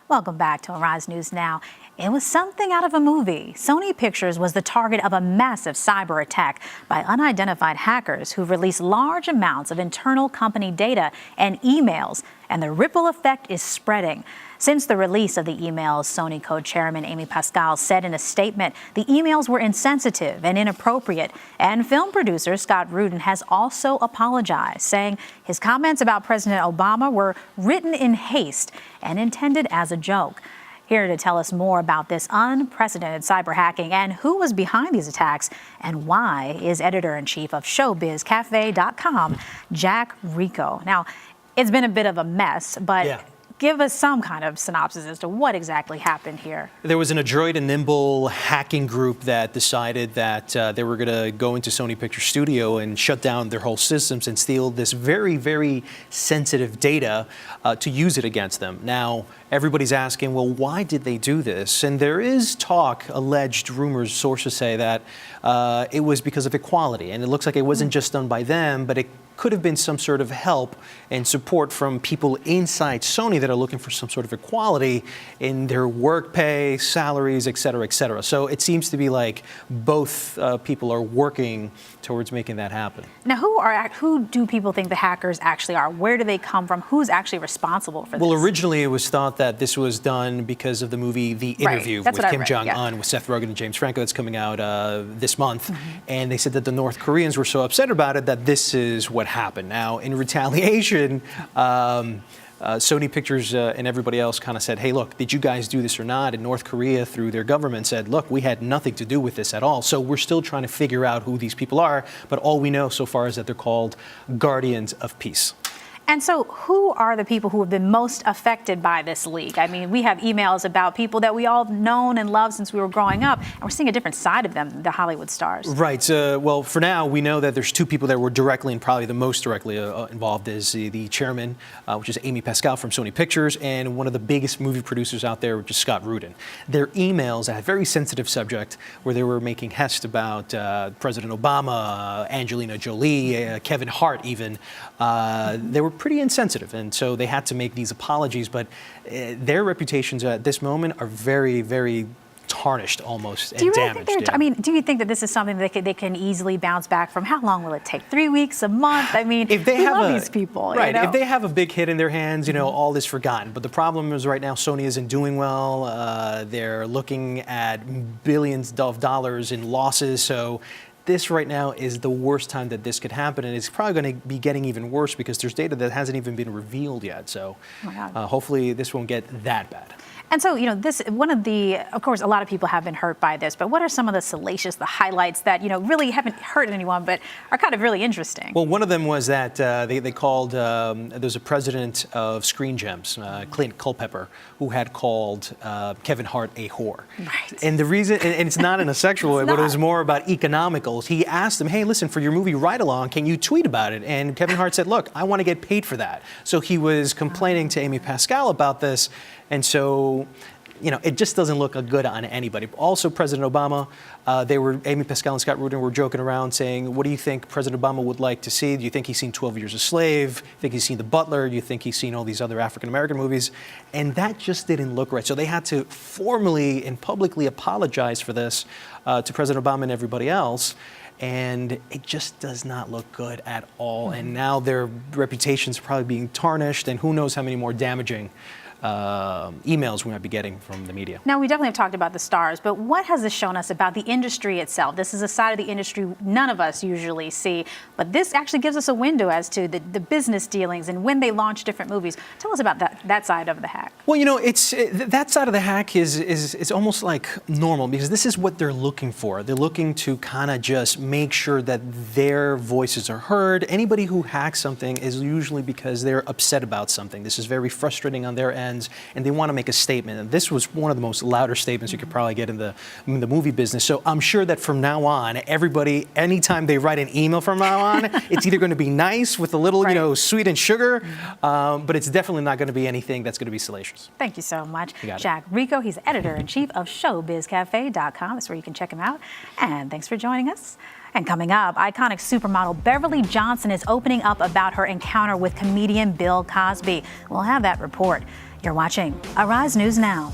Welcome back to Arise News Now. It was something out of a movie. Sony Pictures was the target of a massive cyber attack by unidentified hackers who released large amounts of internal company data and emails, and the ripple effect is spreading. Since the release of the emails, Sony co-chairman Amy Pascal said in a statement the emails were insensitive and inappropriate, and film producer Scott Rudin has also apologized, saying his comments about President Obama were written in haste and intended as a joke. Here to tell us more about this unprecedented cyber hacking and who was behind these attacks and why is editor-in-chief of ShowBizCafe.com, Jack Rico. Now, it's been a bit of a mess, but give us some kind of synopsis as to what exactly happened here. There was an adroit and nimble hacking group that decided that they were going to go into Sony Pictures Studio and shut down their whole systems and steal this very, very sensitive data to use it against them. Now, everybody's asking, well, why did they do this? And there is talk, alleged rumors, sources say that it was because of equality. And it looks like it wasn't just done by them, but it could have been some sort of help and support from people inside Sony that are looking for some sort of equality in their work pay, salaries, et cetera, et cetera. So it seems to be like both people are working towards making that happen. Now, who do people think the hackers actually are? Where do they come from? Who's actually responsible for this? Well, originally it was thought that this was done because of the movie The Interview with Kim Jong-un, with Seth Rogen and James Franco, that's coming out this month. And they said that the North Koreans were so upset about it that this is what happened. Now, in retaliation, Sony Pictures and everybody else kind of said, hey, look, did you guys do this or not? And North Korea, through their government, said, look, we had nothing to do with this at all. So we're still trying to figure out who these people are. But all we know so far is that they're called Guardians of Peace. And so who are the people who have been most affected by this leak? I mean, we have emails about people that we all have known and loved since we were growing up, and we're seeing a different side of them, the Hollywood stars. Right. Well, for now, we know that there's two people that were directly and probably the most directly involved is the chairman, which is Amy Pascal from Sony Pictures, and one of the biggest movie producers out there, which is Scott Rudin. Their emails at a very sensitive subject where they were making hest about President Obama, Angelina Jolie, Kevin Hart even. They were pretty insensitive, and so they had to make these apologies, but their reputations at this moment are very, very tarnished almost and damaged. I mean, do you think that this is something that they can easily bounce back from? How long will it take? 3 weeks, a month? I mean, if they love these people. Right, you know? If they have a big hit in their hands, you know, all is forgotten. But the problem is right now Sony isn't doing well. They're looking at billions of dollars in losses, so this right now is the worst time that this could happen, and it's probably going to be getting even worse because there's data that hasn't even been revealed yet. So hopefully this won't get that bad. And so, you know, of course, a lot of people have been hurt by this, but what are some of the highlights that, you know, really haven't hurt anyone, but are kind of really interesting? Well, one of them was that they called, there's a president of Screen Gems, Clint Culpepper, who had called Kevin Hart a whore. Right. And the reason, and it's not in a sexual way, but it was more about economicals. He asked him, hey, listen, for your movie Ride Along, can you tweet about it? And Kevin Hart said, look, I want to get paid for that. So he was complaining to Amy Pascal about this. And so, you know, it just doesn't look good on anybody. Also, President Obama, Amy Pascal and Scott Rudin were joking around saying, what do you think President Obama would like to see? Do you think he's seen 12 Years a Slave? Do you think he's seen The Butler? Do you think he's seen all these other African-American movies? And that just didn't look right. So they had to formally and publicly apologize for this to President Obama and everybody else. And it just does not look good at all. And now their reputations are probably being tarnished, and who knows how many more damaging emails we might be getting from the media. Now, we definitely have talked about the stars, but what has this shown us about the industry itself? This is a side of the industry none of us usually see, but this actually gives us a window as to the business dealings and when they launch different movies. Tell us about that side of the hack. Well, you know, that side of the hack is almost like normal because this is what they're looking for. They're looking to kind of just make sure that their voices are heard. Anybody who hacks something is usually because they're upset about something. This is very frustrating on their end. And they want to make a statement. And this was one of the most louder statements you could probably get in the movie business. So I'm sure that from now on, everybody, anytime they write an email from now on, it's either going to be nice with a little, you know, sweet and sugar, but it's definitely not going to be anything that's going to be salacious. Thank you so much, Jack Rico. He's editor-in-chief of ShowBizCafe.com. That's where you can check him out. And thanks for joining us. And coming up, iconic supermodel Beverly Johnson is opening up about her encounter with comedian Bill Cosby. We'll have that report. You're watching Arise News Now.